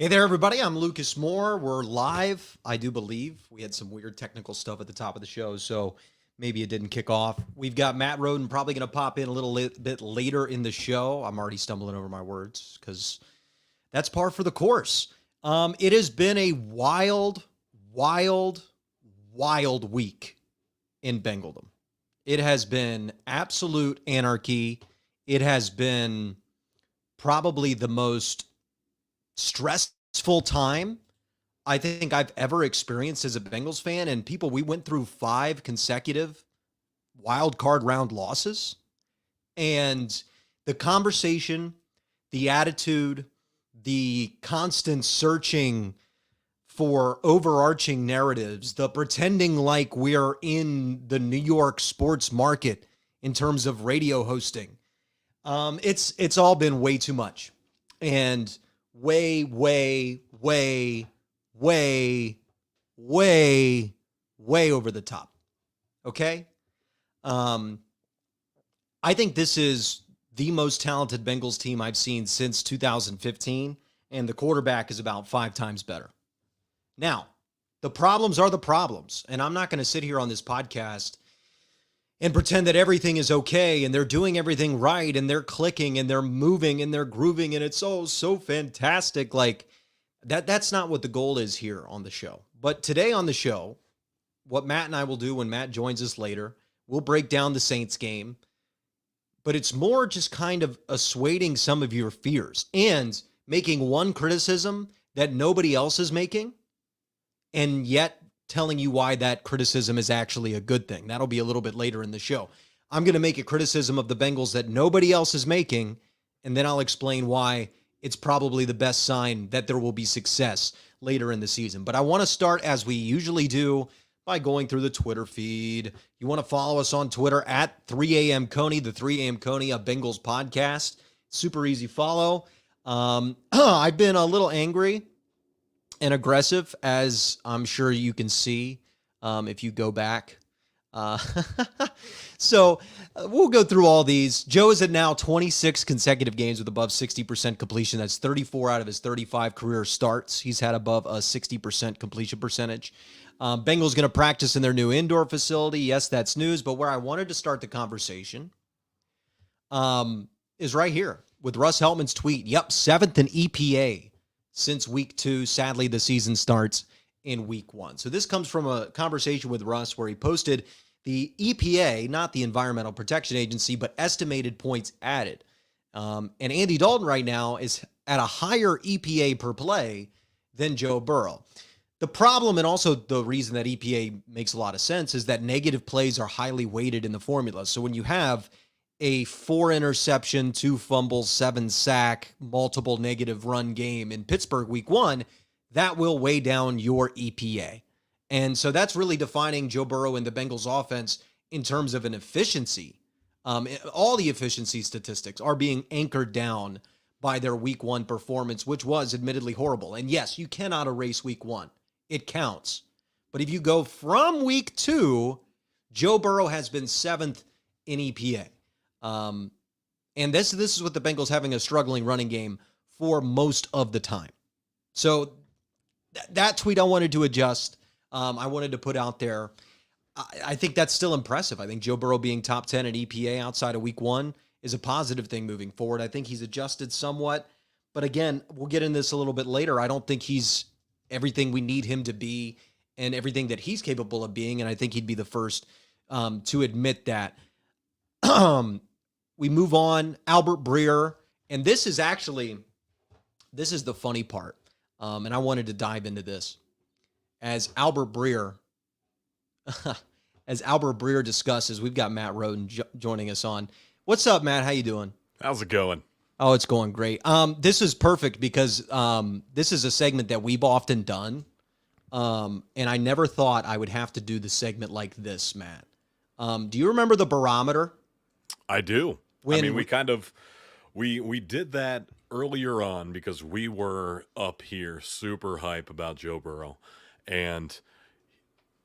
Hey there, everybody. I'm Lucas Moore. We're live, I do believe. We had some weird technical stuff at the top of the show, so maybe it didn't kick off. We've got Matt Roden probably going to pop in a little bit later in the show. I'm already stumbling over my words because that's par for the course. It has been a wild, wild, wild week in Bengaldom. It has been absolute anarchy. It has been probably the most stressful time I think I've ever experienced as a Bengals fan. And people, we went through 5 consecutive wild card round losses. And the conversation, the attitude, the constant searching for overarching narratives, the pretending like we're in the New York sports market in terms of radio hosting. It's all been way too much. And way, way, way, way, way, way over the top. Okay? I think this is the most talented Bengals team I've seen since 2015, and the quarterback is about 5 times better. Now, the problems are the problems, and I'm not going to sit here on this podcast and pretend that everything is okay and they're doing everything right and they're clicking and they're moving and they're grooving and it's so fantastic. Like that's not what the goal is here on the show. But today on the show, what Matt and I will do when Matt joins us later, we'll break down the Saints game, but it's more just kind of assuading some of your fears and making one criticism that nobody else is making, and yet telling you why that criticism is actually a good thing. That'll be a little bit later in the show. I'm going to make a criticism of the Bengals that nobody else is making, and then I'll explain why it's probably the best sign that there will be success later in the season. But I want to start, as we usually do, by going through the Twitter feed. You want to follow us on Twitter at 3am Coney, the 3am Coney, a Bengals podcast. Super easy follow. I've been a little angry and aggressive, as I'm sure you can see if you go back. So we'll go through all these. Joe is at now 26 consecutive games with above 60% completion. That's 34 out of his 35 career starts. He's had above a 60% completion percentage. Bengals going to practice in their new indoor facility. Yes, that's news. But where I wanted to start the conversation is right here with Russ Heltman's tweet. Yep, 7th in EPA since week 2. Sadly, the season starts in week 1. So this comes from a conversation with Russ where he posted the EPA, not the Environmental Protection Agency, but estimated points added. And Andy Dalton right now is at a higher EPA per play than Joe Burrow. The problem, and also the reason that EPA makes a lot of sense, is that negative plays are highly weighted in the formula. So when you have a 4 interception, 2 fumbles, 7 sack, multiple negative run game in Pittsburgh week 1, that will weigh down your EPA. And so that's really defining Joe Burrow and the Bengals offense in terms of an efficiency. All the efficiency statistics are being anchored down by their week 1 performance, which was admittedly horrible. And yes, you cannot erase week 1. It counts. But if you go from week 2, Joe Burrow has been 7th in EPA. And this is with the Bengals having a struggling running game for most of the time. So that tweet I wanted to adjust. I wanted to put out there. I think that's still impressive. I think Joe Burrow being top 10 in EPA outside of week 1 is a positive thing moving forward. I think he's adjusted somewhat. But again, we'll get into this a little bit later. I don't think he's everything we need him to be and everything that he's capable of being. And I think he'd be the first to admit that. We move on. Albert Breer. And this is the funny part. And I wanted to dive into this. As Albert Breer discusses, we've got Matt Roden joining us on. What's up, Matt? How you doing? How's it going? Oh, it's going great. This is perfect because this is a segment that we've often done. And I never thought I would have to do the segment like this, Matt. Do you remember the barometer? I do. We did that earlier on because we were up here super hype about Joe Burrow, and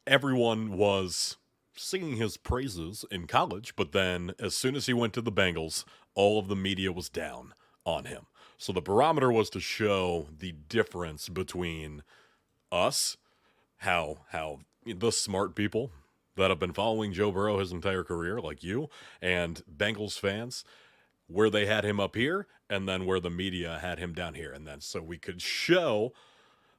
everyone was singing his praises in college, but then as soon as he went to the Bengals, all of the media was down on him. So the barometer was to show the difference between us, how the smart people that have been following Joe Burrow his entire career, like you, and Bengals fans, where they had him up here, and then where the media had him down here. And then so we could show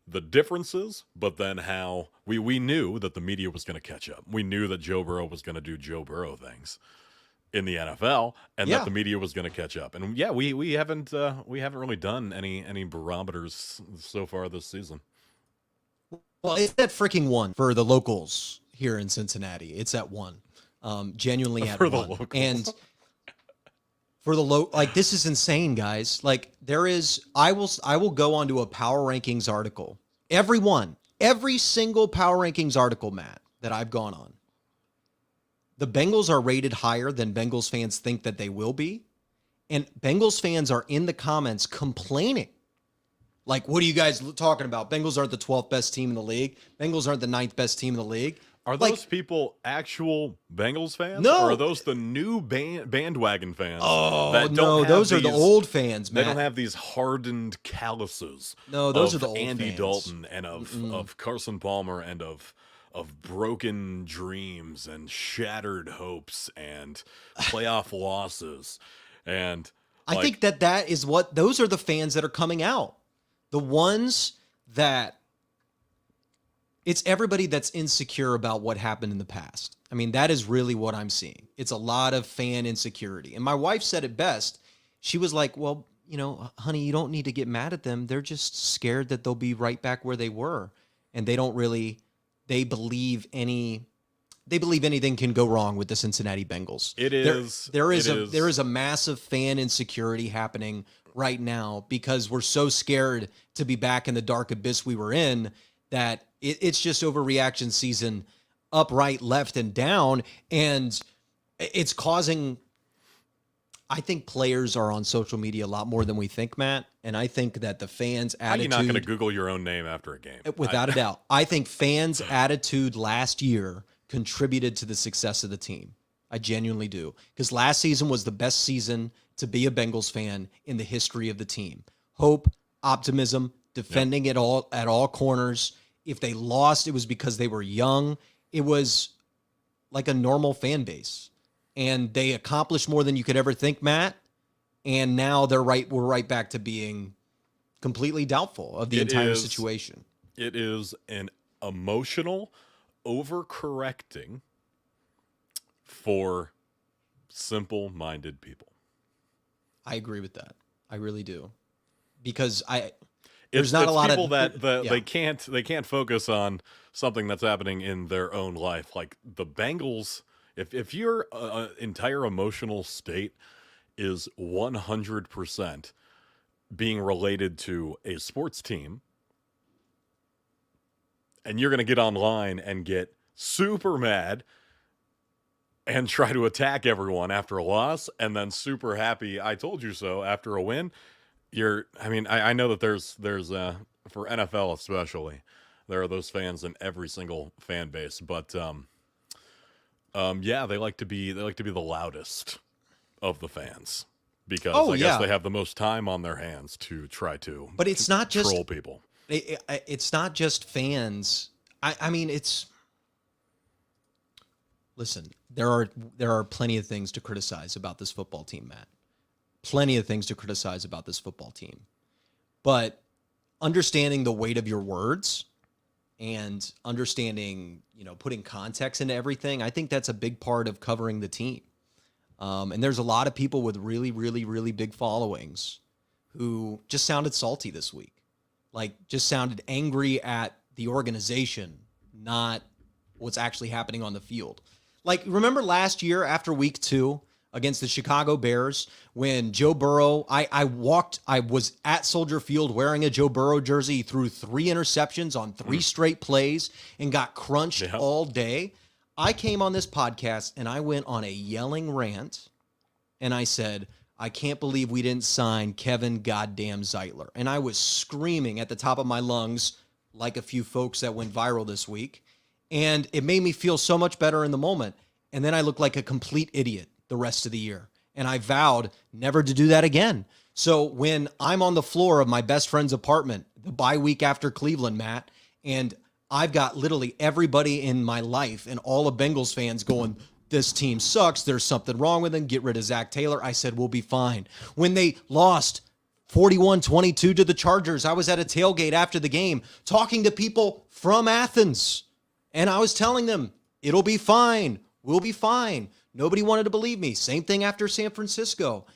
the differences, but then how we knew that the media was going to catch up. We knew that Joe Burrow was going to do Joe Burrow things in the NFL, and that the media was going to catch up. And yeah, we haven't really done any barometers so far this season. Well, it's at freaking one for the locals here in Cincinnati. It's at one, genuinely at for one. The locals. And for the like, this is insane, guys. Like, I will go onto a power rankings article. Every single power rankings article, Matt, that I've gone on. The Bengals are rated higher than Bengals fans think that they will be. And Bengals fans are in the comments complaining. Like, what are you guys talking about? Bengals aren't the 12th best team in the league. Bengals aren't the 9th best team in the league. Are those people actual Bengals fans? No. Or are those the new bandwagon fans? Oh, no, those are the old fans, man. They don't have these hardened calluses. No, those are the old Andy fans. Dalton and of Carson Palmer and of broken dreams and shattered hopes and playoff losses. And I think that is what, those are the fans that are coming out. The ones that, it's everybody that's insecure about what happened in the past. I mean, that is really what I'm seeing. It's a lot of fan insecurity. And my wife said it best. She was like, well, honey, you don't need to get mad at them. They're just scared that they'll be right back where they were. And they believe anything can go wrong with the Cincinnati Bengals. There is a massive fan insecurity happening right now because we're so scared to be back in the dark abyss we were in that it's just overreaction season, up, right, left, and down. And it's causing, I think players are on social media a lot more than we think, Matt. And I think that the fans' attitude... How are you not going to Google your own name after a game? Without a doubt. I think fans' attitude last year contributed to the success of the team. I genuinely do. Because last season was the best season to be a Bengals fan in the history of the team. Hope, optimism, defending it all at all corners. If they lost, it was because they were young. It was like a normal fan base. And they accomplished more than you could ever think, Matt. And now we're right back to being completely doubtful of the entire situation. It is an emotional overcorrecting for simple-minded people. I agree with that. I really do. Because There's not a lot of people they can't focus on something that's happening in their own life. Like the Bengals, if your entire emotional state is 100% being related to a sports team, and you're going to get online and get super mad and try to attack everyone after a loss, and then super happy, I told you so, after a win. I know that there's for NFL especially, there are those fans in every single fan base, but they like to be the loudest of the fans because I guess they have the most time on their hands to try to but it's not just troll people. It's not just fans. Listen, there are plenty of things to criticize about this football team, Matt. Plenty of things to criticize about this football team. But understanding the weight of your words and understanding, putting context into everything, I think that's a big part of covering the team. And there's a lot of people with really, really, really big followings who just sounded salty this week. Like, just sounded angry at the organization, not what's actually happening on the field. Like, remember last year after week 2 against the Chicago Bears when Joe Burrow, I was at Soldier Field wearing a Joe Burrow jersey. He threw 3 interceptions on 3 straight plays and got crunched all day. I came on this podcast and I went on a yelling rant and I said, I can't believe we didn't sign Kevin goddamn Zeitler. And I was screaming at the top of my lungs like a few folks that went viral this week. And it made me feel so much better in the moment. And then I looked like a complete idiot the rest of the year. And I vowed never to do that again. So when I'm on the floor of my best friend's apartment the bye week after Cleveland, Matt, and I've got literally everybody in my life and all of Bengals fans going, this team sucks. There's something wrong with them. Get rid of Zach Taylor. I said, we'll be fine. When they lost 41-22 to the Chargers, I was at a tailgate after the game talking to people from Athens. And I was telling them, it'll be fine. We'll be fine. Nobody wanted to believe me. Same thing after San Francisco.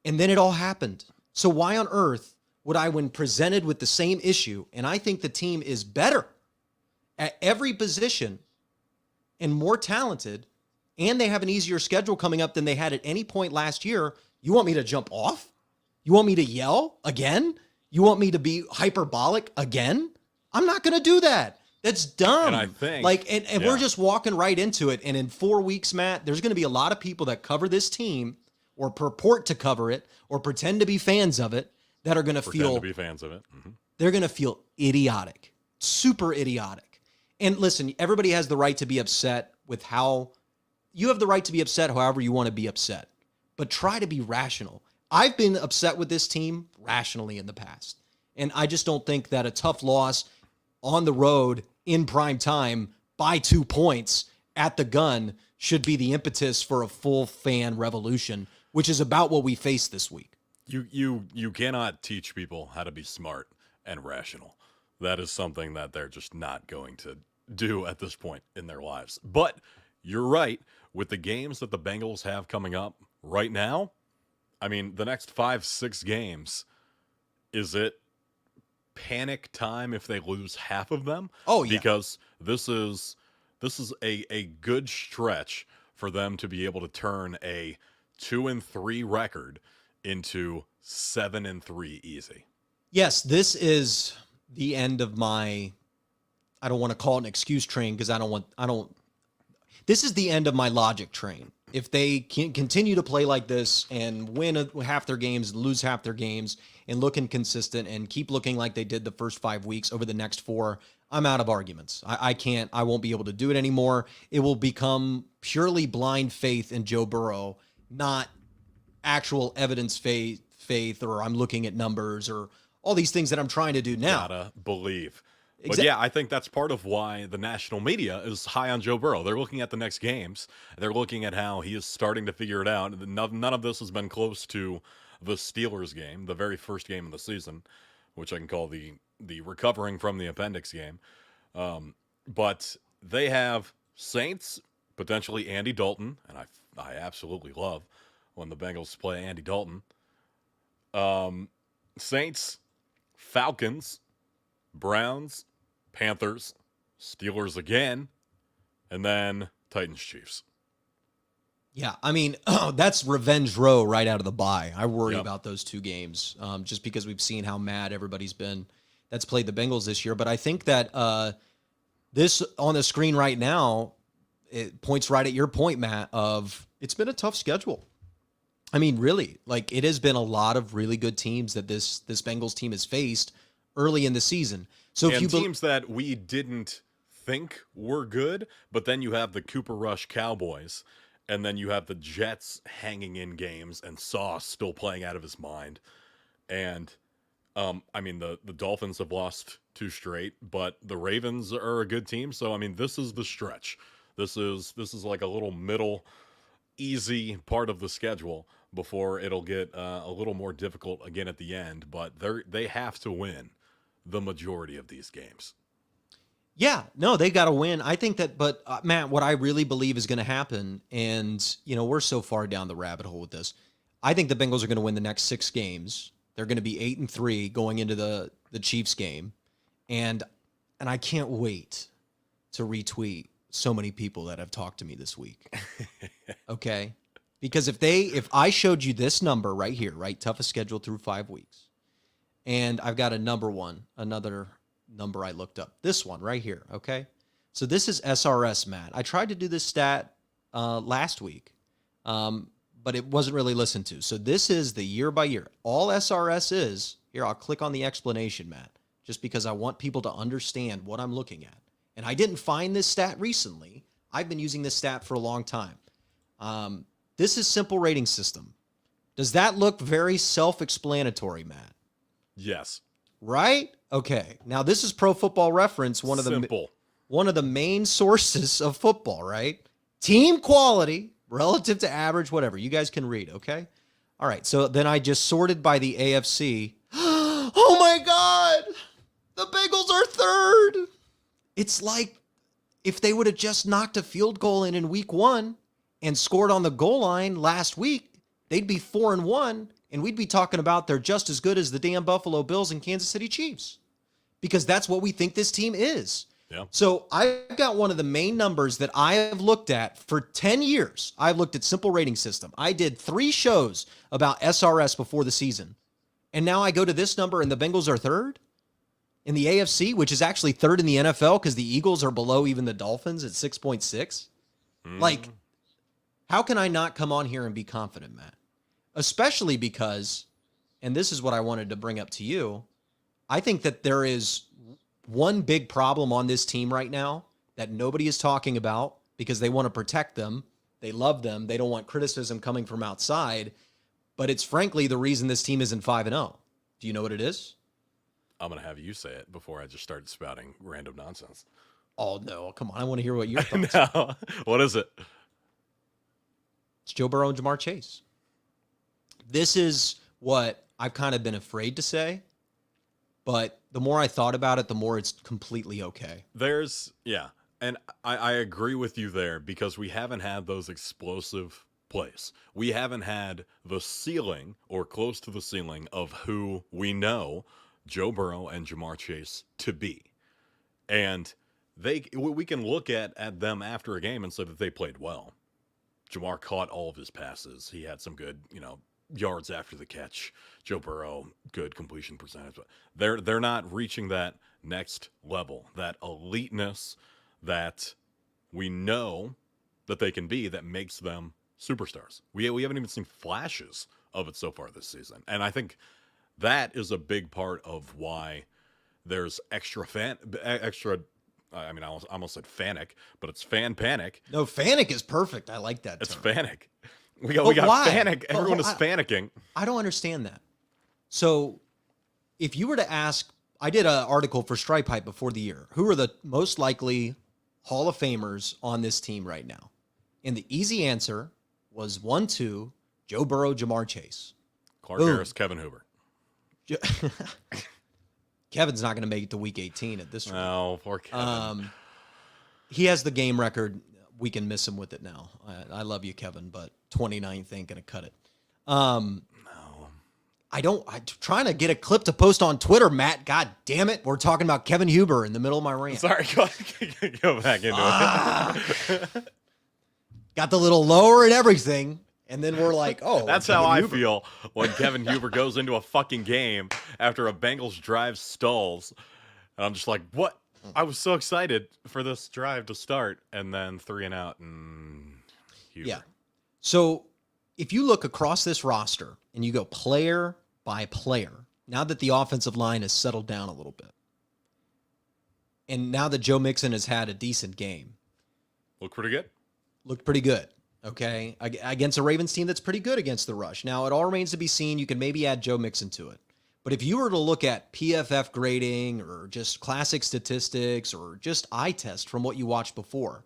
And then it all happened. So why on earth would I, when presented with the same issue, and I think the team is better at every position and more talented, and they have an easier schedule coming up than they had at any point last year, you want me to jump off? You want me to yell again? You want me to be hyperbolic again? I'm not going to do that. That's dumb. And I think, and we're just walking right into it. And in 4 weeks, Matt, there's going to be a lot of people that cover this team or purport to cover it or pretend to be fans of it that are going to feel fans of it. Mm-hmm. They're going to feel idiotic, super idiotic. And listen, everybody has the right to be upset with how you have the right to be upset however you want to be upset, but try to be rational. I've been upset with this team rationally in the past. And I just don't think that a tough loss on the road in prime time by 2 points at the gun should be the impetus for a full fan revolution, which is about what we face this week. You cannot teach people how to be smart and rational. That is something that they're just not going to do at this point in their lives. But you're right, with the games that the Bengals have coming up right now, I mean, the next 5-6 games, is it panic time if they lose half of them? Oh, yeah. Because this is a good stretch for them to be able to turn a 2-3 record into 7-3 easy. Yes, this is the end of my, I don't want to call it an excuse train because this is the end of my logic train. If they can continue to play like this and win half their games, lose half their games, and look inconsistent and keep looking like they did the first 5 weeks over the next 4, I'm out of arguments. I won't be able to do it anymore. It will become purely blind faith in Joe Burrow, not actual evidence faith, or I'm looking at numbers or all these things that I'm trying to do now. Gotta believe. But yeah, I think that's part of why the national media is high on Joe Burrow. They're looking at the next games. They're looking at how he is starting to figure it out. None of this has been close to the Steelers game, the very first game of the season, which I can call the recovering from the appendix game. But they have Saints, potentially Andy Dalton, and I absolutely love when the Bengals play Andy Dalton. Saints, Falcons, Browns, Panthers, Steelers again, and then Titans, Chiefs. Yeah, I mean, that's revenge row right out of the bye. I worry about those 2 games just because we've seen how mad everybody's been that's played the Bengals this year. But I think that this on the screen right now, it points right at your point, Matt, of it's been a tough schedule. I mean, really, like it has been a lot of really good teams that this Bengals team has faced early in the season. So if teams that we didn't think were good, but then you have the Cooper Rush Cowboys, and then you have the Jets hanging in games, and Sauce still playing out of his mind. And I mean, the Dolphins have lost 2 straight, but the Ravens are a good team. So I mean, this is the stretch. This is like a little middle, easy part of the schedule before it'll get a little more difficult again at the end. But they have to win the majority of these games. Yeah, no, they got to win. I think that, but Matt, what I really believe is going to happen, and we're so far down the rabbit hole with this. I think the Bengals are going to win the next 6 games. They're going to be 8-3 going into the Chiefs game, and I can't wait to retweet so many people that have talked to me this week. Okay, because if I showed you this number right here, right, toughest schedule through 5 weeks. And I've got another number I looked up. This one right here, okay? So this is SRS, Matt. I tried to do this stat last week, but it wasn't really listened to. So this is the year by year. All SRS is, here, I'll click on the explanation, Matt, just because I want people to understand what I'm looking at. And I didn't find this stat recently. I've been using this stat for a long time. This is simple rating system. Does that look very self-explanatory, Matt? Yes. Right? Okay. Now this is Pro Football Reference, one of the main sources of football, right? Team quality relative to average, whatever. You guys can read, okay? All right. So then I just sorted by the AFC. Oh my God. The Bengals are third. It's like if they would have just knocked a field goal in week 1 and scored on the goal line last week, they'd be 4-1, and we'd be talking about they're just as good as the damn Buffalo Bills and Kansas City Chiefs, because that's what we think this team is. Yeah. So I've got one of the main numbers that I have looked at for 10 years. I've looked at Simple Rating System. I did 3 shows about SRS before the season, and now I go to this number, and the Bengals are third in the AFC, which is actually third in the NFL because the Eagles are below even the Dolphins at 6.6. Like, how can I not come on here and be confident, Matt? Especially because, and this is what I wanted to bring up to you, I think that there is one big problem on this team right now that nobody is talking about because they want to protect them. They love them. They don't want criticism coming from outside. But it's frankly the reason this team isn't 5-0. Do you know what it is? I'm going to have you say it before I just start spouting random nonsense. Oh, no. Come on. I want to hear what your thoughts are. No. What is it? It's Joe Burrow and Ja'Marr Chase. This is what I've kind of been afraid to say, but the more I thought about it, the more it's completely okay. And I agree with you there because we haven't had those explosive plays. We haven't had the ceiling or close to the ceiling of who we know Joe Burrow and Ja'Marr Chase to be. And we can look at them after a game and say that they played well. Ja'Marr caught all of his passes. He had some good, yards after the catch. Joe Burrow, good completion percentage. But they're not reaching that next level, that eliteness that we know that they can be that makes them superstars. We haven't even seen flashes of it so far this season. And I think that is a big part of why there's I almost said fanic, but it's fan panic. No, fanic is perfect. I like that term. It's fanic. We got panic. Everyone is panicking. I don't understand that. So if you were to ask, I did an article for Stripe Hype before the year. Who are the most likely Hall of Famers on this team right now? And the easy answer was 1-2, Joe Burrow, Ja'Marr Chase. Clark Harris, Kevin Huber. Kevin's not going to make it to week 18 at this rate. No, poor Kevin. He has the game record. We can miss him with it now. I love you, Kevin, but 29th ain't going to cut it. No. I'm trying to get a clip to post on Twitter, Matt. God damn it. We're talking about Kevin Huber in the middle of my rant. Sorry, go back into it. Got the little lower and everything. And then we're like, oh. That's how I feel when Kevin Huber goes into a fucking game after a Bengals drive stalls. And I'm just like, what? I was so excited for this drive to start. And then 3 and out and Huber. Yeah. So if you look across this roster and you go player by player, now that the offensive line has settled down a little bit, and now that Joe Mixon has had a decent game. Looked pretty good. Looked pretty good. Okay, against a Ravens team that's pretty good against the rush. Now, it all remains to be seen. You can maybe add Joe Mixon to it. But if you were to look at PFF grading or just classic statistics or just eye test from what you watched before,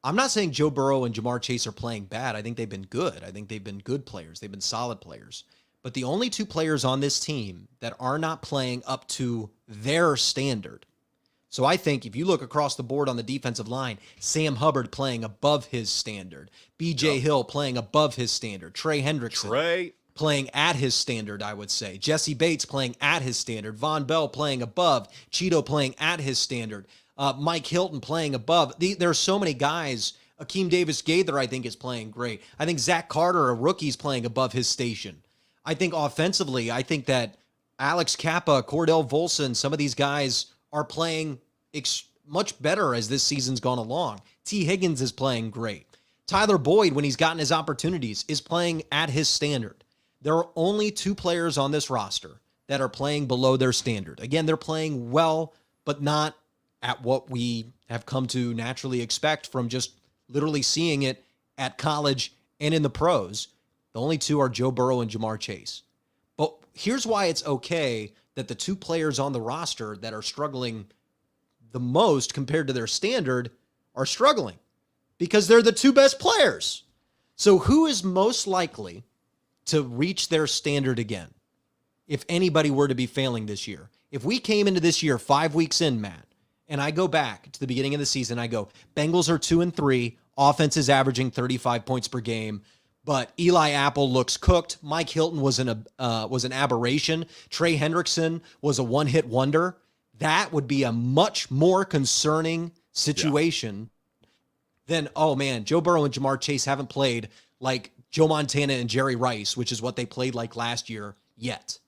I'm not saying Joe Burrow and Ja'Marr Chase are playing bad. I think they've been good. I think they've been good players. They've been solid players. But the only 2 players on this team that are not playing up to their standard. So I think if you look across the board on the defensive line, Sam Hubbard playing above his standard, B.J. Hill playing above his standard, Trey Hendrickson playing at his standard, I would say, Jesse Bates playing at his standard, Von Bell playing above, Cheeto playing at his standard, Mike Hilton playing above. There are so many guys. Akeem Davis-Gaither, I think, is playing great. I think Zach Carter, a rookie's playing above his station. I think offensively, I think that Alex Kappa, Cordell Volson, some of these guys are playing much better as this season's gone along. T. Higgins is playing great. Tyler Boyd, when he's gotten his opportunities, is playing at his standard. There are only 2 players on this roster that are playing below their standard. Again, they're playing well, but not at what we have come to naturally expect from just literally seeing it at college and in the pros. The only two are Joe Burrow and Ja'Marr Chase. But here's why it's okay that the two players on the roster that are struggling the most compared to their standard are struggling, because they're the two best players. So who is most likely to reach their standard again if anybody were to be failing this year? If we came into this year 5 weeks in, Matt, and I go back to the beginning of the season, I go, Bengals are 2-3, offense is averaging 35 points per game, but Eli Apple looks cooked. Mike Hilton was an aberration. Trey Hendrickson was a one-hit wonder. That would be a much more concerning situation than, oh man, Joe Burrow and Ja'Marr Chase haven't played like Joe Montana and Jerry Rice, which is what they played like last year yet.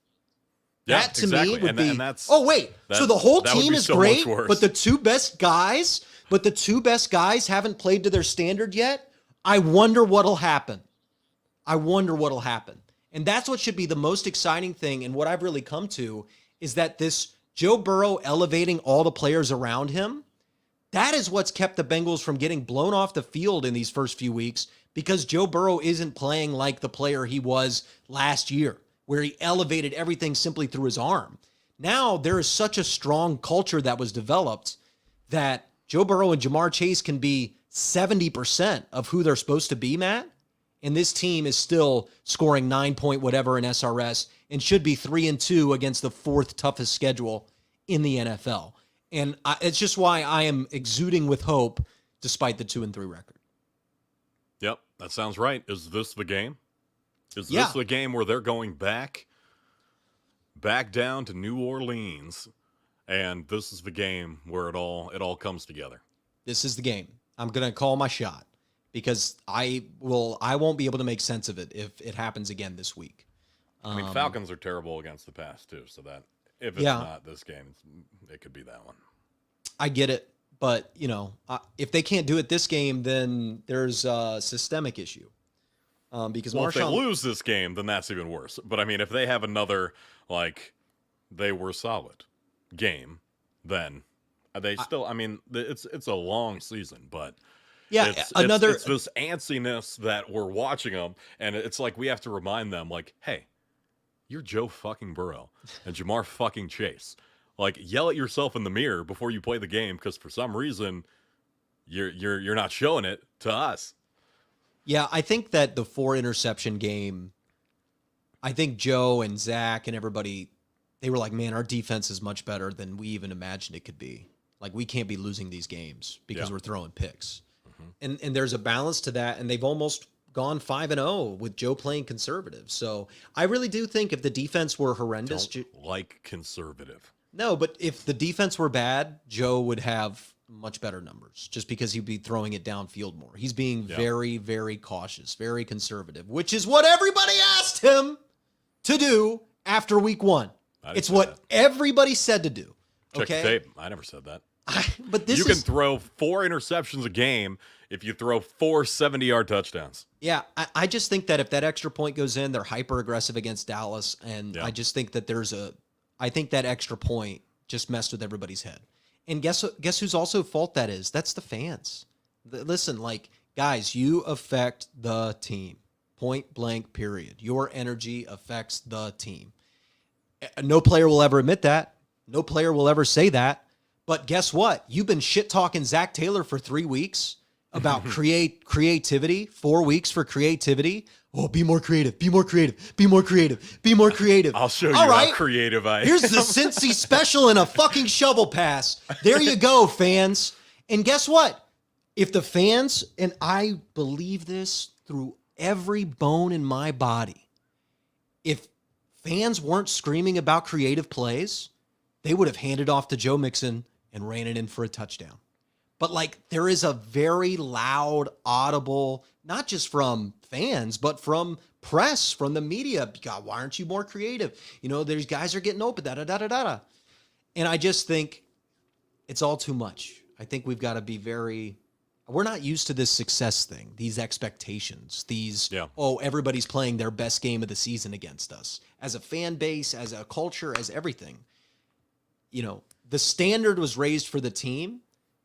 Yeah, that to me would be, that's, oh wait, so the whole team is so great, but the two best guys haven't played to their standard yet. I wonder what'll happen. And that's what should be the most exciting thing. And what I've really come to is that this Joe Burrow elevating all the players around him, that is what's kept the Bengals from getting blown off the field in these first few weeks, because Joe Burrow isn't playing like the player he was last year, where he elevated everything simply through his arm. Now there is such a strong culture that was developed that Joe Burrow and Ja'Marr Chase can be 70% of who they're supposed to be, Matt. And this team is still scoring 9 point whatever in SRS and should be 3-2 against the fourth toughest schedule in the NFL. And it's just why I am exuding with hope despite the 2-3 record. Yep, that sounds right. Is this the game? Is this the game where they're going back down to New Orleans, and this is the game where it all comes together? This is the game. I'm going to call my shot, because I won't be able to make sense of it if it happens again this week. I mean, Falcons are terrible against the pass too, so that if it's not this game, it could be that one. I get it, but if they can't do it this game, then there's a systemic issue. Because if they lose this game, then that's even worse. But I mean, if they have another they were solid game, then they still. I mean, it's a long season, but. Yeah, it's this antsiness that we're watching them, and it's like we have to remind them, hey, you're Joe fucking Burrow and Ja'Marr fucking Chase. Yell at yourself in the mirror before you play the game, because for some reason you're not showing it to us. Yeah, I think that the 4 interception game, I think Joe and Zach and everybody, they were like, man, our defense is much better than we even imagined it could be. We can't be losing these games because we're throwing picks. And there's a balance to that, and they've almost gone 5-0 with Joe playing conservative. So I really do think if the defense were horrendous, conservative. No, but if the defense were bad, Joe would have much better numbers, just because he'd be throwing it downfield more. He's being very, very cautious, very conservative, which is what everybody asked him to do after week 1. It's what everybody said to do. Check the tape. I never said that. But you can throw 4 interceptions a game if you throw 4 70-yard touchdowns. Yeah, I just think that if that extra point goes in, they're hyper aggressive against Dallas, and I just think that I think that extra point just messed with everybody's head. And guess whose also fault that is? That's the fans. Listen, guys, you affect the team. Point blank, period. Your energy affects the team. No player will ever admit that. No player will ever say that. But guess what? You've been shit-talking Zach Taylor for 3 weeks about creativity, 4 weeks for creativity. Oh, be more creative, be more creative, be more creative, be more creative. I'll show you how creative I am. Here's the Cincy special in a fucking shovel pass. There you go, fans. And guess what? If the fans, and I believe this through every bone in my body, if fans weren't screaming about creative plays, they would have handed off to Joe Mixon and ran it in for a touchdown. But there is a very loud, audible, not just from fans, but from press, from the media. God, why aren't you more creative? These guys are getting open, da-da-da-da-da. And I just think it's all too much. I think we've got to be we're not used to this success thing, these expectations, everybody's playing their best game of the season against us. As a fan base, as a culture, as everything. The standard was raised for the team,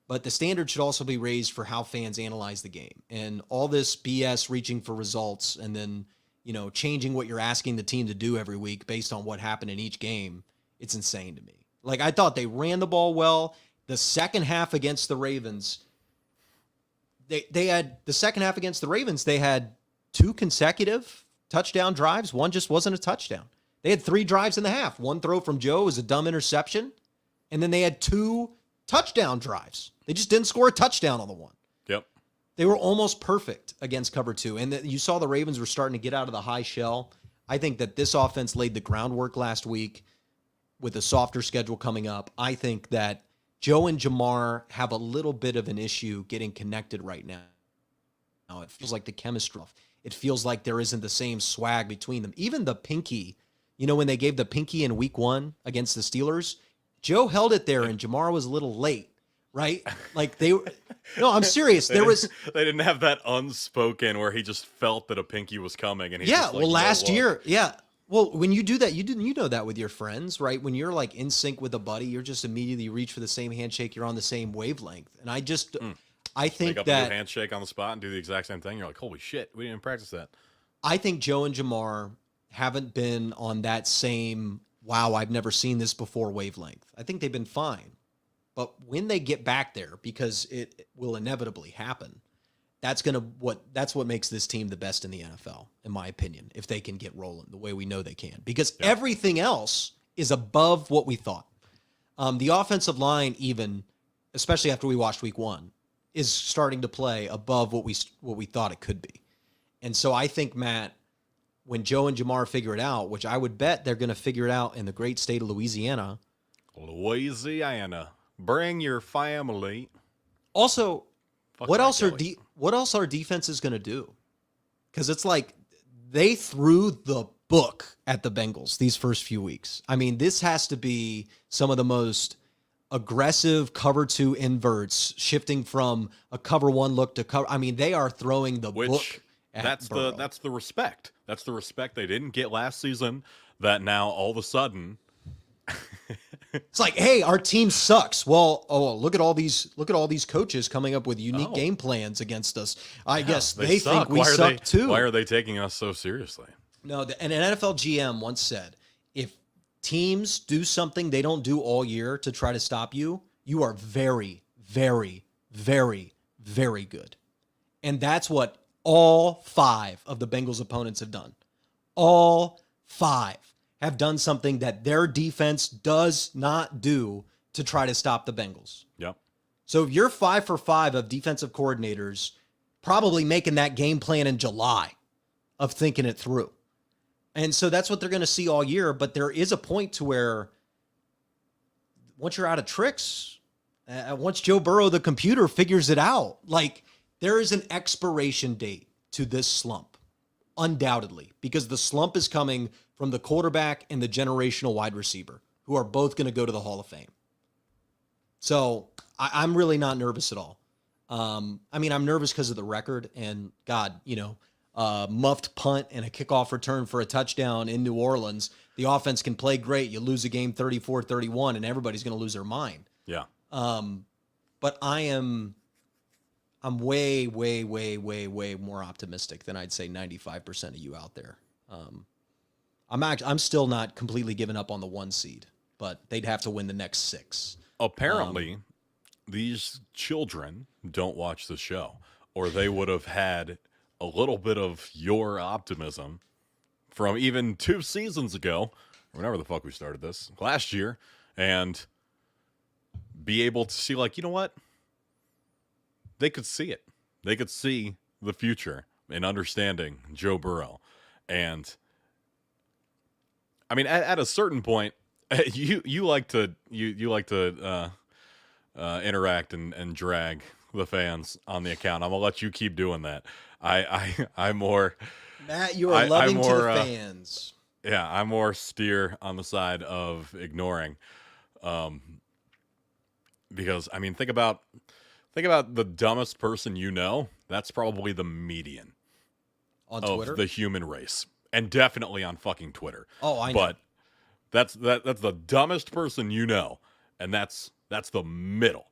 but the standard should also be raised for how fans analyze the game. And all this BS reaching for results and then, changing what you're asking the team to do every week based on what happened in each game, it's insane to me. Like, I thought they ran the ball well. The second half against the Ravens, they had the second half against the Ravens, they had 2 consecutive touchdown drives. One just wasn't a touchdown. They had 3 drives in the half. One throw from Joe was a dumb interception. And then they had 2 touchdown drives. They just didn't score a touchdown on the one. Yep. They were almost perfect against cover 2. And you saw the Ravens were starting to get out of the high shell. I think that this offense laid the groundwork last week with a softer schedule coming up. I think that Joe and Ja'Marr have a little bit of an issue getting connected right now. Now it feels like the chemistry. It feels like there isn't the same swag between them. Even the pinky, when they gave the pinky in week 1 against the Steelers, Joe held it there and Ja'Marr was a little late, right? Like no, I'm serious. They didn't have that unspoken where he just felt that a pinky was coming. And last year. Yeah. Well, when you do that, you know that with your friends, right? When you're like in sync with a buddy, you're just immediately reach for the same handshake. You're on the same wavelength. And I think make up that a new handshake on the spot and do the exact same thing. You're like, holy shit, we didn't even practice that. I think Joe and Ja'Marr haven't been on that same, wow, I've never seen this before wavelength. I think they've been fine. But when they get back there, because it will inevitably happen, that's what makes this team the best in the NFL, in my opinion, if they can get rolling the way we know they can. Because everything else is above what we thought. The offensive line, even, especially after we watched week 1, is starting to play above what we thought it could be. And so I think, Matt, when Joe and Ja'Marr figure it out, which I would bet they're going to figure it out in the great state of Louisiana. Louisiana. Bring your family. Also, Fuck what else Kelly. what else are defenses going to do? Because it's like they threw the book at the Bengals these first few weeks. I mean, this has to be some of the most aggressive cover 2 inverts, shifting from a cover 1 look to cover. I mean, they are throwing the book at Burrow. That's the respect. That's the respect they didn't get last season that now all of a sudden it's like, hey, our team sucks. Well, look at all these coaches coming up with unique game plans against us. I guess they think we suck too. Why are they taking us so seriously? No, an NFL GM once said, if teams do something they don't do all year to try to stop you, you are very, very, very, very good. And that's what all 5 of the Bengals opponents have done. All 5 have done something that their defense does not do to try to stop the Bengals. Yep. So if you're 5 for 5 of defensive coordinators, probably making that game plan in July of thinking it through. And so that's what they're going to see all year. But there is a point to where once you're out of tricks, once Joe Burrow, the computer, figures it out, like there is an expiration date to this slump, undoubtedly, because the slump is coming from the quarterback and the generational wide receiver, who are both going to go to the Hall of Fame. So I'm really not nervous at all. I mean, I'm nervous because of the record and God, muffed punt and a kickoff return for a touchdown in New Orleans. The offense can play great. You lose a game 34-31 and everybody's going to lose their mind. Yeah. But I'm way, way, way, way, way more optimistic than I'd say 95% of you out there. I'm still not completely giving up on the 1 seed, but they'd have to win the next 6. Apparently, these children don't watch the show, or they would have had a little bit of your optimism from even 2 seasons ago, or whenever the fuck we started this, last year, and be able to see, like, you know what? They could see it. They could see the future in understanding Joe Burrow. And I mean, at a certain point, you like to interact and drag the fans on the account. I'm gonna let you keep doing that. I'm more Matt. You are loving to the fans. Yeah, I'm more steer on the side of ignoring, because I mean, think about the dumbest person you know. That's probably the median on of Twitter? The human race, and definitely on fucking Twitter. Oh, I know. But that's the dumbest person you know, and that's the middle.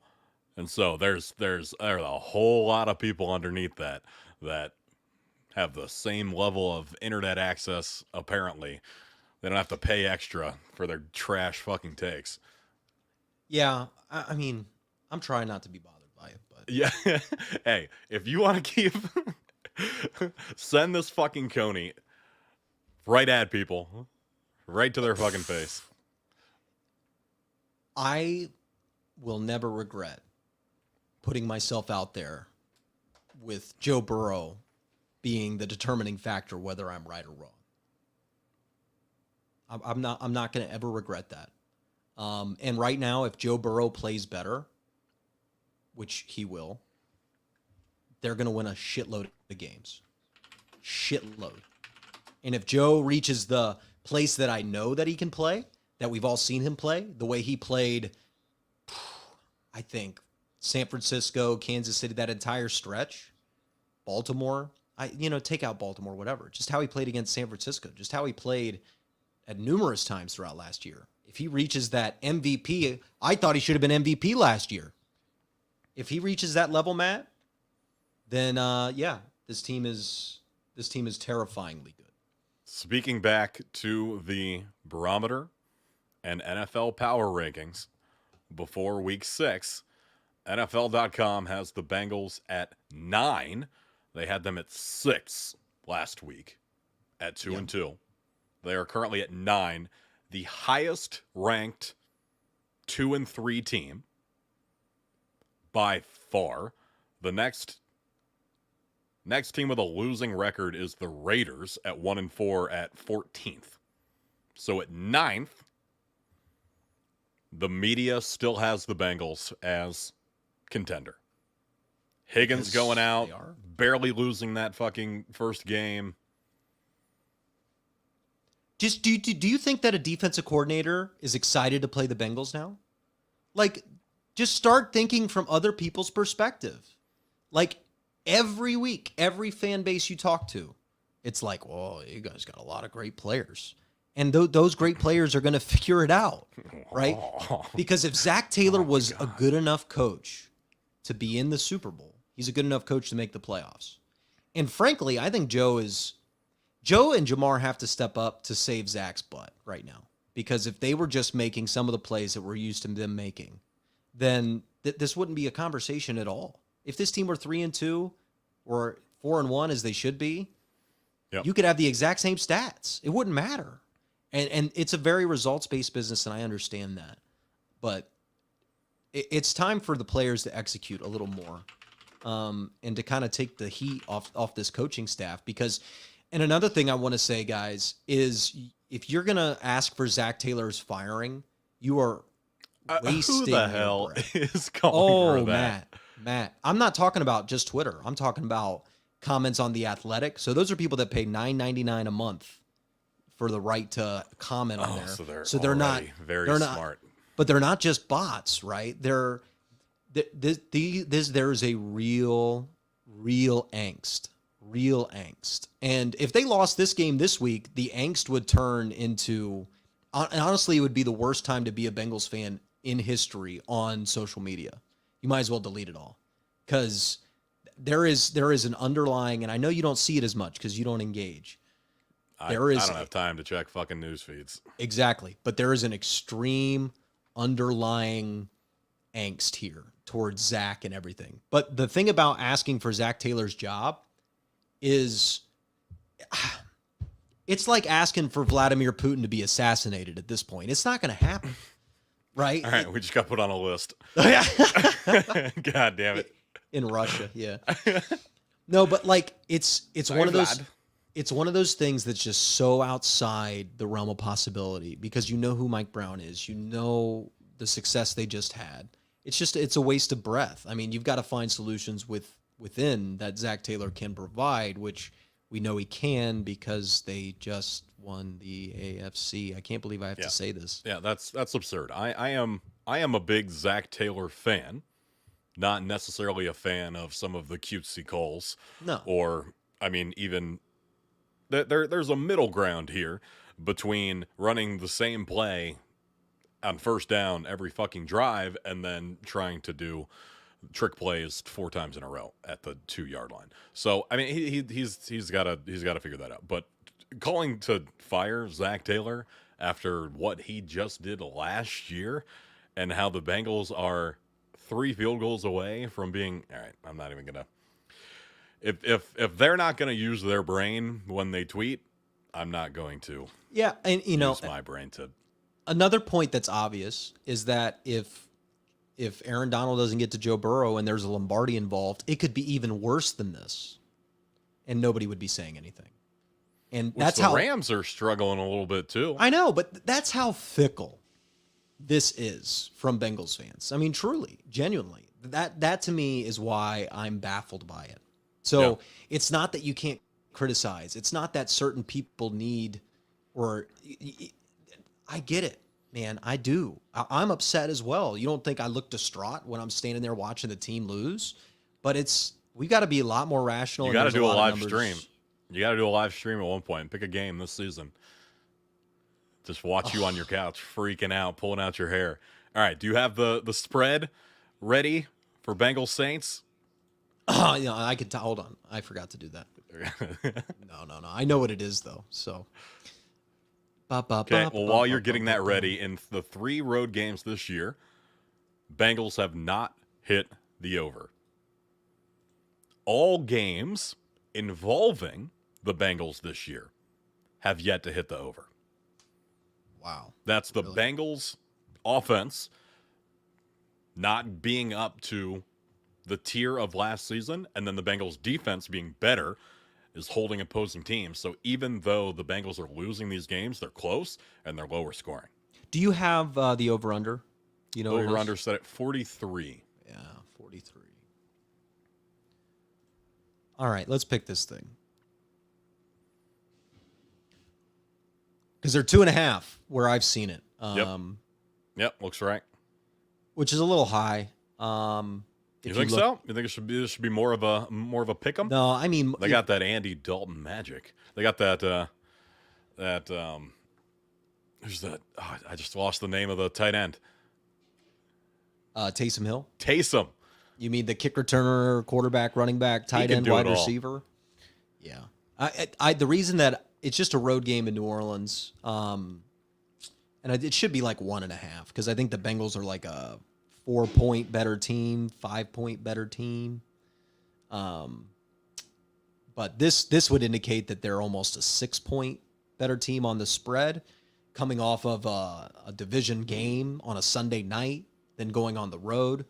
And so there's a whole lot of people underneath that have the same level of internet access, apparently. They don't have to pay extra for their trash fucking takes. Yeah, I mean, I'm trying not to be bothered by it, but Yeah. Hey, if you want to keep... send this fucking Coney right at people. Right to their fucking face. I will never regret putting myself out there with Joe Burrow being the determining factor whether I'm right or wrong. I'm not going to ever regret that. And right now, if Joe Burrow plays better, which he will, they're going to win a shitload of games. Shitload. And if Joe reaches the place that I know that he can play, that we've all seen him play, the way he played, I think, San Francisco, Kansas City, that entire stretch, Baltimore, take out Baltimore, whatever. Just how he played against San Francisco, just how he played at numerous times throughout last year. If he reaches that MVP, I thought he should have been MVP last year. If he reaches that level, Matt, then this team is terrifyingly good. Speaking back to the barometer and NFL power rankings before week 6, NFL.com has the Bengals at 9. They had them at 6 last week at 2-2. They are currently at 9, the highest ranked 2-3 team by far. The next team with a losing record is the Raiders at 1-4 at 14th. So at 9th, the media still has the Bengals as contender. Higgins going out, barely losing that fucking first game. Just do you think that a defensive coordinator is excited to play the Bengals now? Like, just start thinking from other people's perspective. Like, every week, every fan base you talk to, it's like, well, you guys got a lot of great players. And those great players are going to figure it out, right? Because if Zach Taylor was a good enough coach to be in the Super Bowl, he's a good enough coach to make the playoffs. And frankly, I think Joe and Ja'Marr have to step up to save Zach's butt right now. Because if they were just making some of the plays that we're used to them making, then this wouldn't be a conversation at all. If this team were 3-2 or 4-1 as they should be, you could have the exact same stats. It wouldn't matter. And it's a very results-based business, and I understand that. But it's time for the players to execute a little more and to kind of take the heat off this coaching staff. And another thing I want to say, guys, is if you're going to ask for Zach Taylor's firing, you are wasting who the hell breath. is calling for that? Matt, I'm not talking about just Twitter. I'm talking about comments on The Athletic. So those are people that pay $9.99 a month for the right to comment on there. So they're not very smart. But they're not just bots, right? There's a real angst. And if they lost this game this week, the angst would turn into, and honestly, it would be the worst time to be a Bengals fan in history on social media. You might as well delete it all, because there is an underlying, and I know you don't see it as much because you don't engage. I don't have time to check fucking news feeds. Exactly. But there is an extreme underlying angst here towards Zach and everything. But the thing about asking for Zach Taylor's job is it's like asking for Vladimir Putin to be assassinated at this point. It's not going to happen. Right? All right, we just got put on a list. God damn it. In Russia, yeah. No, but like it's one of those... It's one of those things that's just so outside the realm of possibility, because you know who Mike Brown is. You know the success they just had. It's a waste of breath. I mean, you've got to find solutions within that Zach Taylor can provide, which we know he can because they just won the AFC. I can't believe I have to say this. Yeah, that's absurd. I am a big Zach Taylor fan, not necessarily a fan of some of the cutesy calls. No. Or, I mean, even... There's a middle ground here between running the same play on first down every fucking drive and then trying to do trick plays 4 times in a row at the 2-yard line. So I mean, he's got to figure that out. But calling to fire Zach Taylor after what he just did last year, and how the Bengals are 3 field goals away from being all right. I'm not even gonna. If they're not gonna use their brain when they tweet, I'm not going to. Yeah, and use my brain to. Another point that's obvious is that if Aaron Donald doesn't get to Joe Burrow and there's a Lombardi involved, it could be even worse than this, and nobody would be saying anything. And that's the how Rams are struggling a little bit too. I know, but that's how fickle this is from Bengals fans. I mean, truly, genuinely, that to me is why I'm baffled by it. So it's not that you can't criticize. It's not that certain people need, or I get it, man. I do. I'm upset as well. You don't think I look distraught when I'm standing there watching the team lose, but we got to be a lot more rational. You got to do a live stream. You got to do a live stream at one point. Pick a game this season. Just watch you on your couch, freaking out, pulling out your hair. All right, do you have the spread ready for Bengals Saints? Yeah, I could. Hold on, I forgot to do that. No. I know what it is though. So, okay. Well, while you're getting that ready, in the 3 road games this year, Bengals have not hit the over. All games involving the Bengals this year have yet to hit the over. Wow. That's the Bengals offense not being up to the tier of last season, and then the Bengals defense being better is holding opposing teams. So even though the Bengals are losing these games, they're close and they're lower scoring. Do you have the over-under? You know, over-under set at 43. Yeah, 43. All right, let's pick this thing. Because they're 2.5 where I've seen it. Yep, looks right. Which is a little high. You think so? You think it should be more of a pick 'em? No, I mean they got that Andy Dalton magic. They got that who's that? Oh, I just lost the name of the tight end. Taysom Hill. Taysom. You mean the kick returner, quarterback, running back, tight end, wide receiver? Yeah. The reason that it's just a road game in New Orleans, and it should be like 1.5 because I think the Bengals are like a 4-point better team, 5-point better team. But this would indicate that they're almost a 6-point better team on the spread, coming off of a division game on a Sunday night, then going on the road.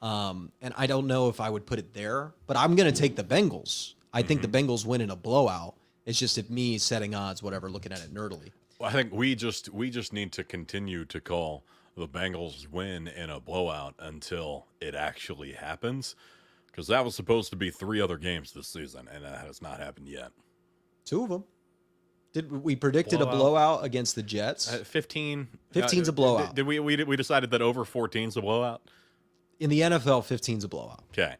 And I don't know if I would put it there, but I'm going to take the Bengals. I think the Bengals win in a blowout. It's just if me setting odds, whatever, looking at it nerdily. Well, I think we just need to continue to call the Bengals win in a blowout until it actually happens, because that was supposed to be 3 other games this season, and that has not happened yet. 2 of them. We predicted a blowout against the Jets? 15. 15's a blowout. Did we decided that over 14's a blowout? In the NFL, 15's a blowout. Okay.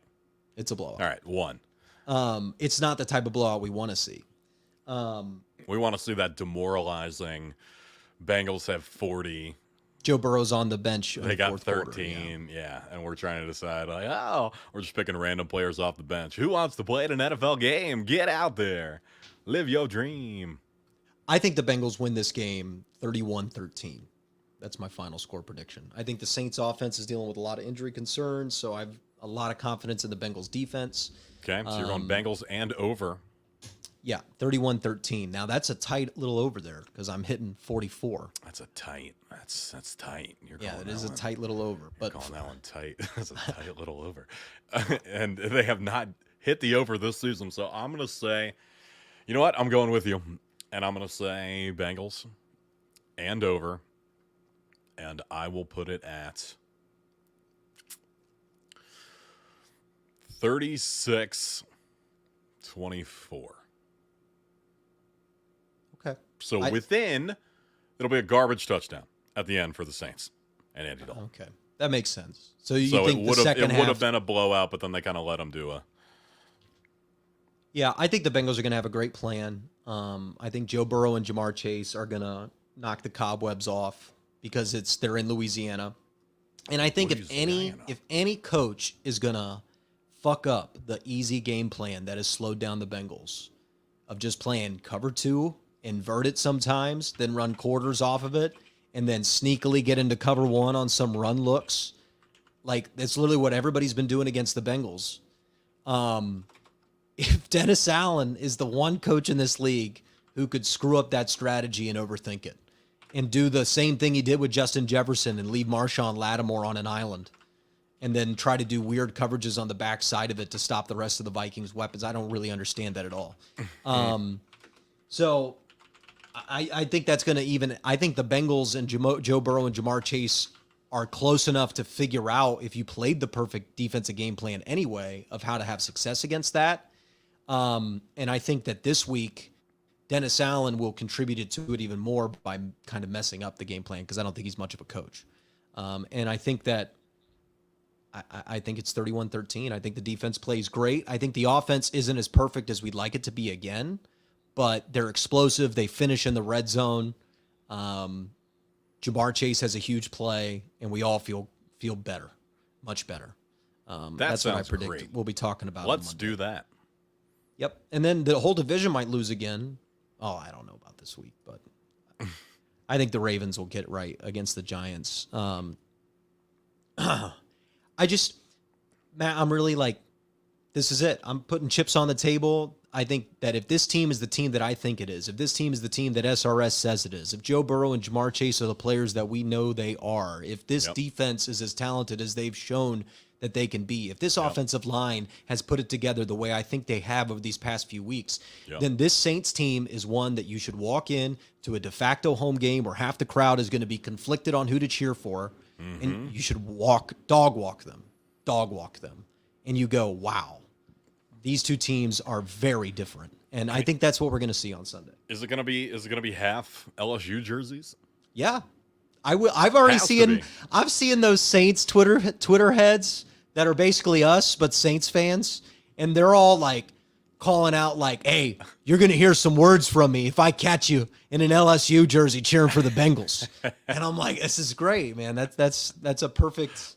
It's a blowout. All right, 1. It's not the type of blowout we want to see. We want to see that demoralizing Bengals have 40. Joe Burrow's on the bench. They got 13, yeah. And we're trying to decide, like, we're just picking random players off the bench. Who wants to play an NFL game? Get out there. Live your dream. I think the Bengals win this game 31-13. That's my final score prediction. I think the Saints offense is dealing with a lot of injury concerns, so I have a lot of confidence in the Bengals defense. Okay, so you're going Bengals and over. Yeah, 31-13. Now that's a tight little over there because I'm hitting 44. That's a tight. That's tight. It is a tight little over. But calling that one tight. That's a tight little over. And they have not hit the over this season. So I'm going to say, you know what? I'm going with you. And I'm going to say Bengals and over. And I will put it at 36-24. Okay. So it'll be a garbage touchdown at the end for the Saints and Andy Dalton. Okay. That makes sense. So you think the second half... It would have been a blowout, but then they kind of let them do a... Yeah, I think the Bengals are going to have a great plan. I think Joe Burrow and Ja'Marr Chase are going to knock the cobwebs off because they're in Louisiana. And I think What are you saying? if any coach is gonna fuck up the easy game plan that has slowed down the Bengals of just playing cover two, invert it sometimes, then run quarters off of it, and then sneakily get into cover one on some run looks. Like, that's literally what everybody's been doing against the Bengals. If Dennis Allen is the one coach in this league who could screw up that strategy and overthink it and do the same thing he did with Justin Jefferson and leave Marshawn Lattimore on an island and then try to do weird coverages on the backside of it to stop the rest of the Vikings' weapons, I don't really understand that at all. So I think that's going to even – I think the Bengals and Joe Burrow and Ja'Marr Chase are close enough to figure out, if you played the perfect defensive game plan anyway, of how to have success against that. And I think that this week, Dennis Allen will contribute to it even more by kind of messing up the game plan, because I don't think he's much of a coach. And I think that I think it's 31-13. I think the defense plays great. I think the offense isn't as perfect as we'd like it to be again, but they're explosive. They finish in the red zone. Ja'Marr Chase has a huge play, and we all feel better, much better. That's what I predict great. We'll be talking about. Let's do that. Yep. And then the whole division might lose again. Oh, I don't know about this week, but I think the Ravens will get it right against the Giants. Matt, I'm really like, this is it. I'm putting chips on the table. I think that if this team is the team that I think it is, if this team is the team that SRS says it is, if Joe Burrow and Ja'Marr Chase are the players that we know they are, if this defense is as talented as they've shown that they can be, if this offensive line has put it together the way I think they have over these past few weeks, then this Saints team is one that you should walk in to a de facto home game where half the crowd is going to be conflicted on who to cheer for, and you should dog walk them. And you go, wow, these two teams are very different. And I think that's what we're going to see on Sunday. Is it going to be half LSU jerseys? Yeah. I've already seen those Saints Twitter heads that are basically us, but Saints fans. And they're all like calling out like, hey, you're going to hear some words from me if I catch you in an LSU jersey cheering for the Bengals. And I'm like, this is great, man. That's a perfect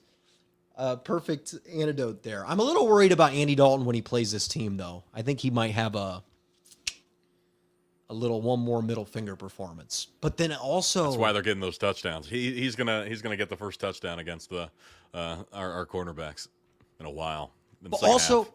antidote there. I'm a little worried about Andy Dalton when he plays this team, though. I think he might have a little one more middle finger performance. But then also, that's why they're getting those touchdowns. He's gonna get the first touchdown against the our cornerbacks in a while. But also,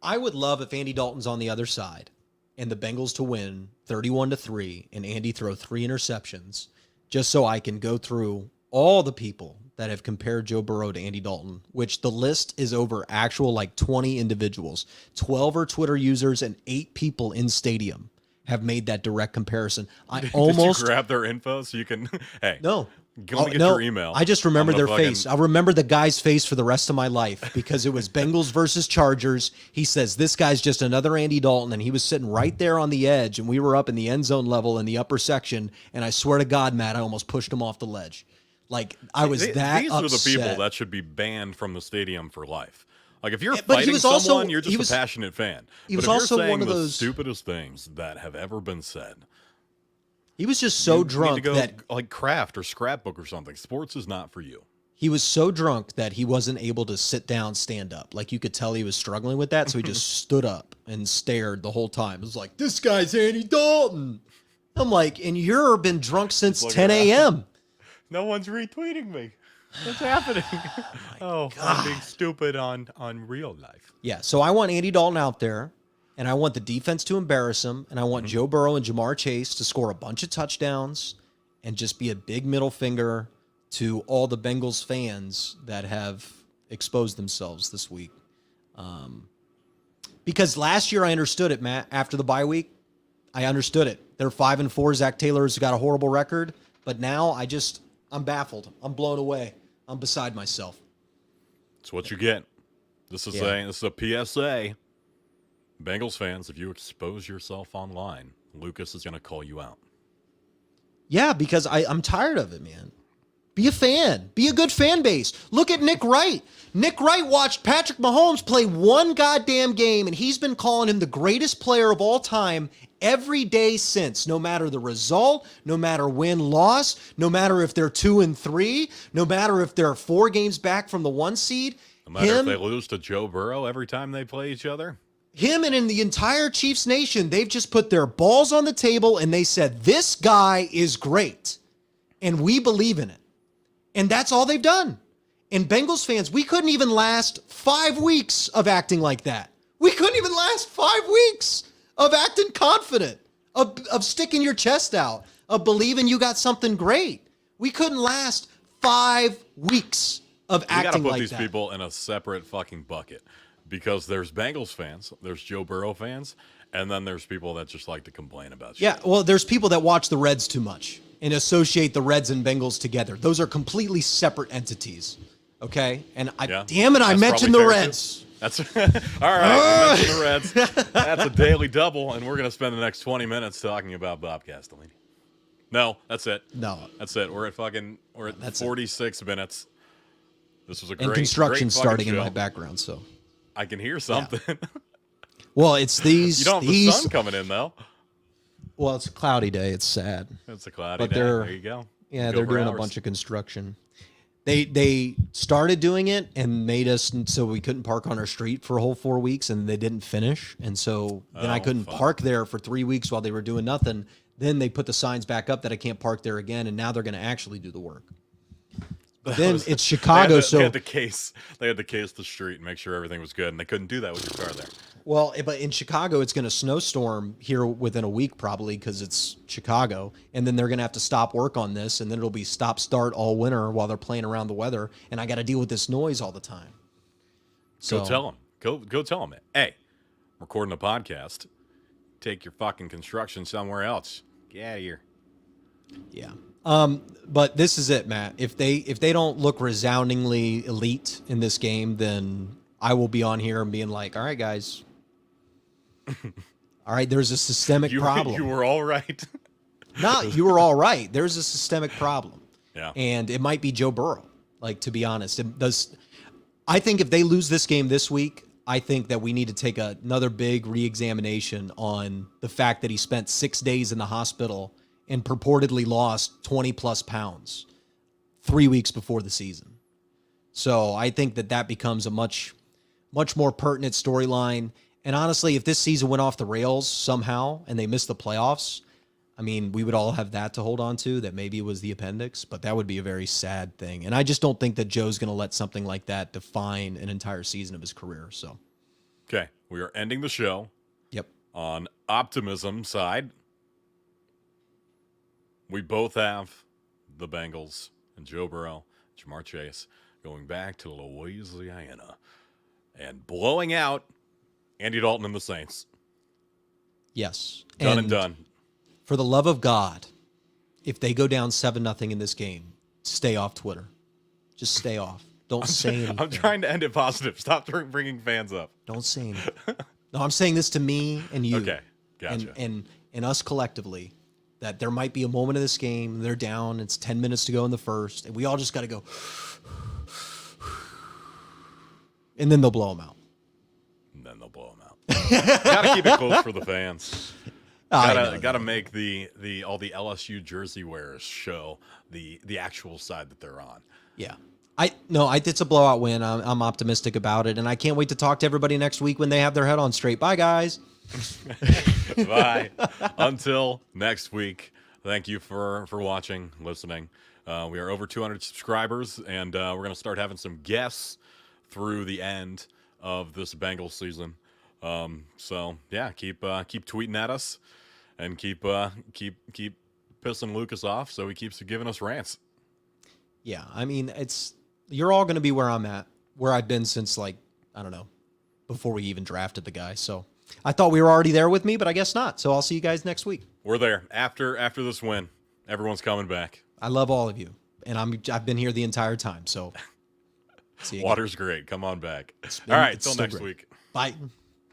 I would love if Andy Dalton's on the other side and the Bengals to win 31-3 and Andy throw 3 interceptions, just so I can go through all the people that have compared Joe Burrow to Andy Dalton, which the list is over actual like 20 individuals. 12 are Twitter users and 8 people in stadium have made that direct comparison. Did you grab their info so you can? Hey, no. Go get your email. I just remember their face. I'll remember the guy's face for the rest of my life because it was Bengals versus Chargers. He says, this guy's just another Andy Dalton, and he was sitting right there on the edge, and we were up in the end zone level in the upper section, and I swear to God, Matt, I almost pushed him off the ledge. Like, I was that These upset. are the people that should be banned from the stadium for life. Like, if you're fighting someone, you're just a passionate fan. He was but if also you're saying one of those stupidest things that have ever been said. He was just so drunk that like craft or scrapbook or something. Sports is not for you. He was so drunk that he wasn't able to sit down, stand up. Like, you could tell he was struggling with that, so he just stood up and stared the whole time. It was like, this guy's Andy Dalton. I'm like, and you've been drunk since 10 a.m. No one's retweeting me. What's happening? I'm being stupid on real life. Yeah, so I want Andy Dalton out there, and I want the defense to embarrass him, and I want Joe Burrow and Ja'Marr Chase to score a bunch of touchdowns and just be a big middle finger to all the Bengals fans that have exposed themselves this week. Because last year I understood it, Matt. After the bye week, I understood it. They're 5-4. Zach Taylor's got a horrible record, but now I'm baffled. I'm blown away. I'm beside myself. That's what you get. This is a PSA. Bengals fans, if you expose yourself online, Lukas is going to call you out. Yeah, because I'm tired of it, man. Be a fan. Be a good fan base. Look at Nick Wright. Nick Wright watched Patrick Mahomes play one goddamn game, and he's been calling him the greatest player of all time every day since. No matter the result, no matter win, loss, no matter if they're 2-3, no matter if they're 4 games back from the 1 seed. No matter if they lose to Joe Burrow every time they play each other. Him and in the entire Chiefs nation, they've just put their balls on the table and they said, this guy is great, and we believe in it. And that's all they've done. And Bengals fans, we couldn't even last 5 weeks of acting like that. We couldn't even last 5 weeks of acting confident, of sticking your chest out, of believing you got something great. We couldn't last 5 weeks of acting like that. You gotta put these people in a separate fucking bucket, because there's Bengals fans, there's Joe Burrow fans, and then there's people that just like to complain about shit. Yeah, well, there's people that watch the Reds too much and associate the Reds and Bengals together. Those are completely separate entities, okay? And damn it, I mentioned the Reds. Too. That's all right. We mentioned the Reds. That's a daily double, and we're gonna spend the next 20 minutes talking about Bob Castellini. No, that's it. No, that's it. We're at 46 minutes. This was a great, and construction great starting show. In my background, so I can hear something. Yeah. Well, it's these. You don't have the sun coming in though. Well, it's a cloudy day. It's sad. It's a cloudy day. There you go. Yeah, they're doing a bunch of construction. They started doing it and made us so we couldn't park on our street for a whole 4 weeks, and they didn't finish. And so then I couldn't park there for 3 weeks while they were doing nothing. Then they put the signs back up that I can't park there again, and now they're going to actually do the work. But then it's Chicago, so they had to case the street and make sure everything was good, and they couldn't do that with your car there. Well, but in Chicago, it's going to snowstorm here within a week probably because it's Chicago, and then they're going to have to stop work on this, and then it'll be stop-start all winter while they're playing around the weather, and I got to deal with this noise all the time. So go tell them. Go tell them. Hey, I'm recording a podcast. Take your fucking construction somewhere else. Get out of here. Yeah. But this is it, Matt. If they don't look resoundingly elite in this game, then I will be on here and being like, all right, guys. All right, there's a systemic problem. You were all right. No, you were all right. There's a systemic problem. Yeah. And it might be Joe Burrow. Like, to be honest, I think if they lose this game this week, I think that we need to take another big re-examination on the fact that he spent 6 days in the hospital and purportedly lost 20 plus pounds 3 weeks before the season. So I think that becomes a much more pertinent storyline. And honestly, if this season went off the rails somehow and they missed the playoffs, I mean, we would all have that to hold on to, that maybe it was the appendix, but that would be a very sad thing. And I just don't think that Joe's going to let something like that define an entire season of his career. So, okay, we are ending the show. Yep. On optimism side, we both have the Bengals and Joe Burrow-Ja'Marr Chase going back to Louisiana and blowing out Andy Dalton and the Saints. Yes. Done and done. For the love of God, if they go down 7-0 in this game, stay off Twitter. Just stay off. Don't say anything. I'm trying to end it positive. Stop bringing fans up. Don't say anything. No, I'm saying this to me and you. Okay, gotcha. And us collectively, that there might be a moment of this game, they're down, it's 10 minutes to go in the first, and we all just got to go, and then they'll blow them out. Gotta keep it close for the fans. Gotta make all the LSU jersey wearers show the actual side that they're on. Yeah. It's a blowout win. I'm optimistic about it, and I can't wait to talk to everybody next week when they have their head on straight. Bye, guys. Bye. Until next week. Thank you for watching, listening. We are over 200 subscribers, and we're gonna start having some guests through the end of this Bengals season. So yeah, keep tweeting at us and keep pissing Lukas off so he keeps giving us rants. Yeah, I mean, you're all going to be where I'm at, where I've been since, like, I don't know, before we even drafted the guy. So I thought we were already there with me, but I guess not. So I'll see you guys next week. We're there after this win. Everyone's coming back. I love all of you, and I've been here the entire time. So see you Water's again. Great. Come on back. All right, till next week. Bye.